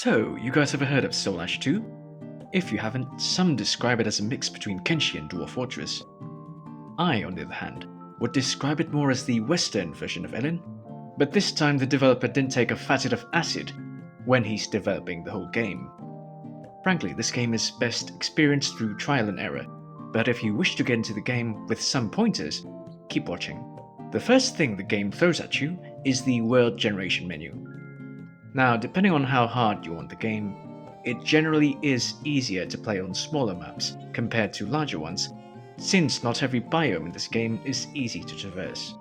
So, you guys ever heard of Soulash 2? If you haven't, some describe it as a mix between Kenshi and Dwarf Fortress. I, on the other hand, would describe it more as the Western version of Ellen, but this time the developer didn't take a facet of acid when he's developing the whole game. Frankly, this game is best experienced through trial and error, but if you wish to get into the game with some pointers, keep watching. The first thing the game throws at you is the world generation menu. Now, depending on how hard you want the game, it generally is easier to play on smaller maps compared to larger ones, since not every biome in this game is easy to traverse.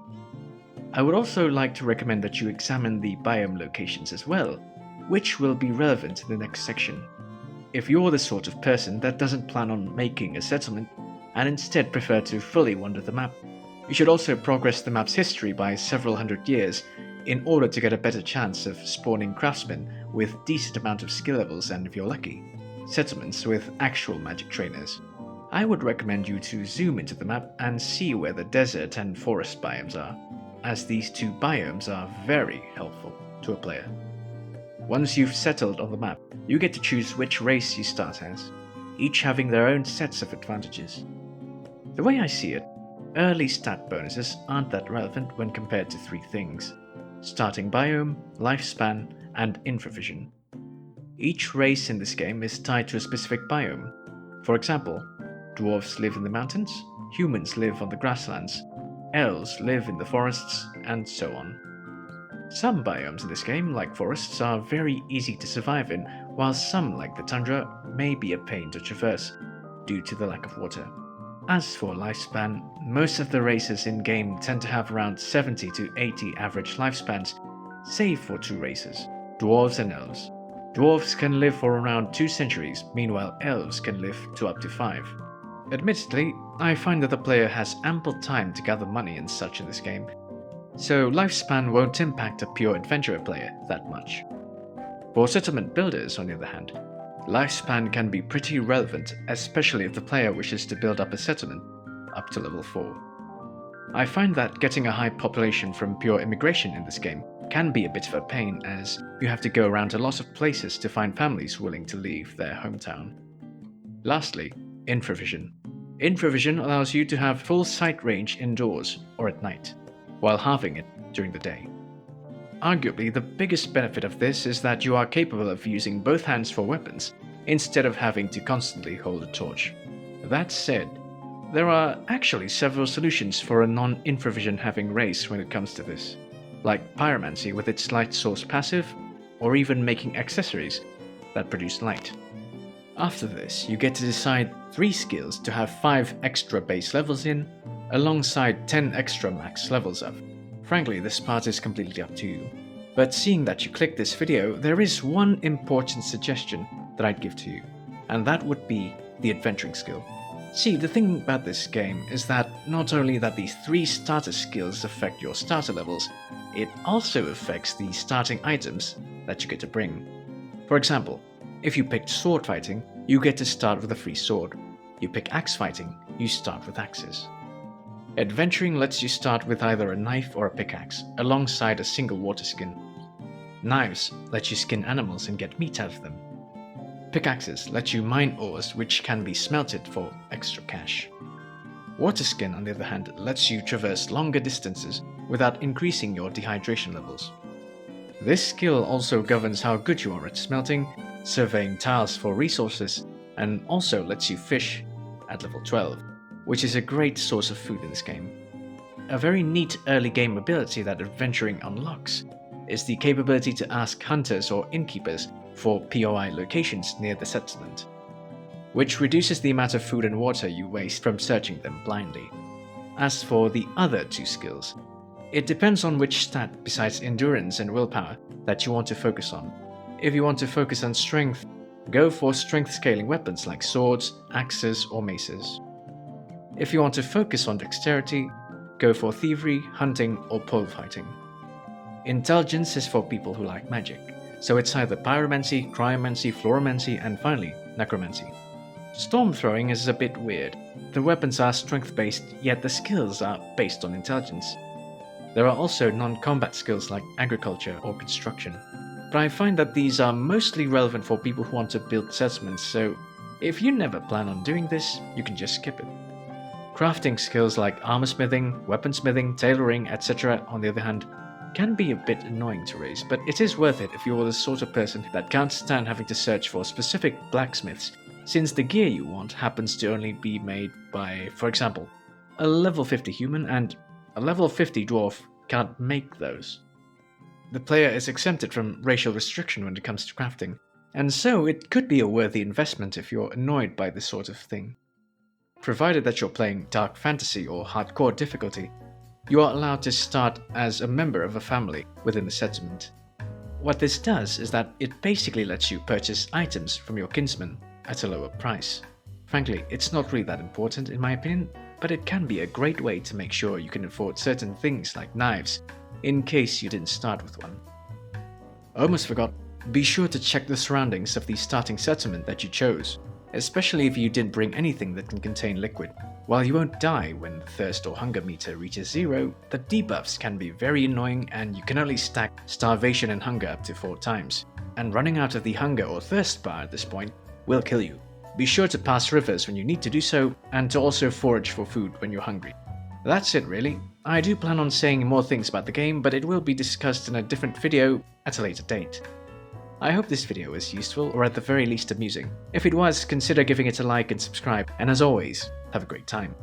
I would also like to recommend that you examine the biome locations as well, which will be relevant in the next section. If you're the sort of person that doesn't plan on making a settlement and instead prefer to fully wander the map, you should also progress the map's history by several hundred years in order to get a better chance of spawning craftsmen with decent amount of skill levels and, if you're lucky, settlements with actual magic trainers. I would recommend you to zoom into the map and see where the desert and forest biomes are, as these two biomes are very helpful to a player. Once you've settled on the map, you get to choose which race you start as, each having their own sets of advantages. The way I see it, early stat bonuses aren't that relevant when compared to three things: starting biome, lifespan, and infravision. Each race in this game is tied to a specific biome. For example, dwarves live in the mountains, humans live on the grasslands, elves live in the forests, and so on. Some biomes in this game, like forests, are very easy to survive in, while some, like the tundra, may be a pain to traverse due to the lack of water. As for lifespan, most of the races in-game tend to have around 70 to 80 average lifespans, save for two races, dwarves and elves. Dwarves can live for around 2 centuries, meanwhile elves can live to up to 5. Admittedly, I find that the player has ample time to gather money and such in this game, so lifespan won't impact a pure adventurer player that much. For settlement builders, on the other hand, lifespan can be pretty relevant, especially if the player wishes to build up a settlement up to level 4. I find that getting a high population from pure immigration in this game can be a bit of a pain, as you have to go around a lot of places to find families willing to leave their hometown. Lastly, infravision. Infravision allows you to have full sight range indoors or at night, while halving it during the day. Arguably, the biggest benefit of this is that you are capable of using both hands for weapons, instead of having to constantly hold a torch. That said, there are actually several solutions for a non-infravision having race when it comes to this, like pyromancy with its light source passive, or even making accessories that produce light. After this, you get to decide 3 skills to have 5 extra base levels in, alongside 10 extra max levels of. Frankly, this part is completely up to you, but seeing that you clicked this video, there is one important suggestion that I'd give to you, and that would be the adventuring skill. See, the thing about this game is that not only that these 3 starter skills affect your starter levels, it also affects the starting items that you get to bring. For example, if you picked sword fighting, you get to start with a free sword. You pick axe fighting, you start with axes. Adventuring lets you start with either a knife or a pickaxe, alongside a single water skin. Knives let you skin animals and get meat out of them. Pickaxes let you mine ores which can be smelted for extra cash. Water skin, on the other hand, lets you traverse longer distances without increasing your dehydration levels. This skill also governs how good you are at smelting, surveying tiles for resources, and also lets you fish at level 12. Which is a great source of food in this game. A very neat early game ability that adventuring unlocks is the capability to ask hunters or innkeepers for POI locations near the settlement, which reduces the amount of food and water you waste from searching them blindly. As for the other 2 skills, it depends on which stat besides endurance and willpower that you want to focus on. If you want to focus on strength, go for strength scaling weapons like swords, axes, or maces. If you want to focus on dexterity, go for thievery, hunting, or pole fighting. Intelligence is for people who like magic, so it's either pyromancy, cryomancy, fluoromancy, and finally, necromancy. Storm throwing is a bit weird. The weapons are strength-based, yet the skills are based on intelligence. There are also non-combat skills like agriculture or construction. but I find that these are mostly relevant for people who want to build settlements, so if you never plan on doing this, you can just skip it. Crafting skills like armorsmithing, weaponsmithing, tailoring, etc., on the other hand, can be a bit annoying to raise, but it is worth it if you're the sort of person that can't stand having to search for specific blacksmiths, since the gear you want happens to only be made by, for example, a level 50 human, and a level 50 dwarf can't make those. The player is exempted from racial restriction when it comes to crafting, and so it could be a worthy investment if you're annoyed by this sort of thing. Provided that you're playing dark fantasy or hardcore difficulty, you are allowed to start as a member of a family within the settlement. What this does is that it basically lets you purchase items from your kinsmen at a lower price. Frankly, it's not really that important in my opinion, but it can be a great way to make sure you can afford certain things like knives, in case you didn't start with one. Almost forgot, be sure to check the surroundings of the starting settlement that you chose, especially if you didn't bring anything that can contain liquid. While you won't die when the thirst or hunger meter reaches 0, the debuffs can be very annoying and you can only stack starvation and hunger up to 4 times. And running out of the hunger or thirst bar at this point will kill you. Be sure to pass rivers when you need to do so, and to also forage for food when you're hungry. That's it really. I do plan on saying more things about the game, but it will be discussed in a different video at a later date. I hope this video was useful, or at the very least amusing. If it was, consider giving it a like and subscribe, and as always, have a great time.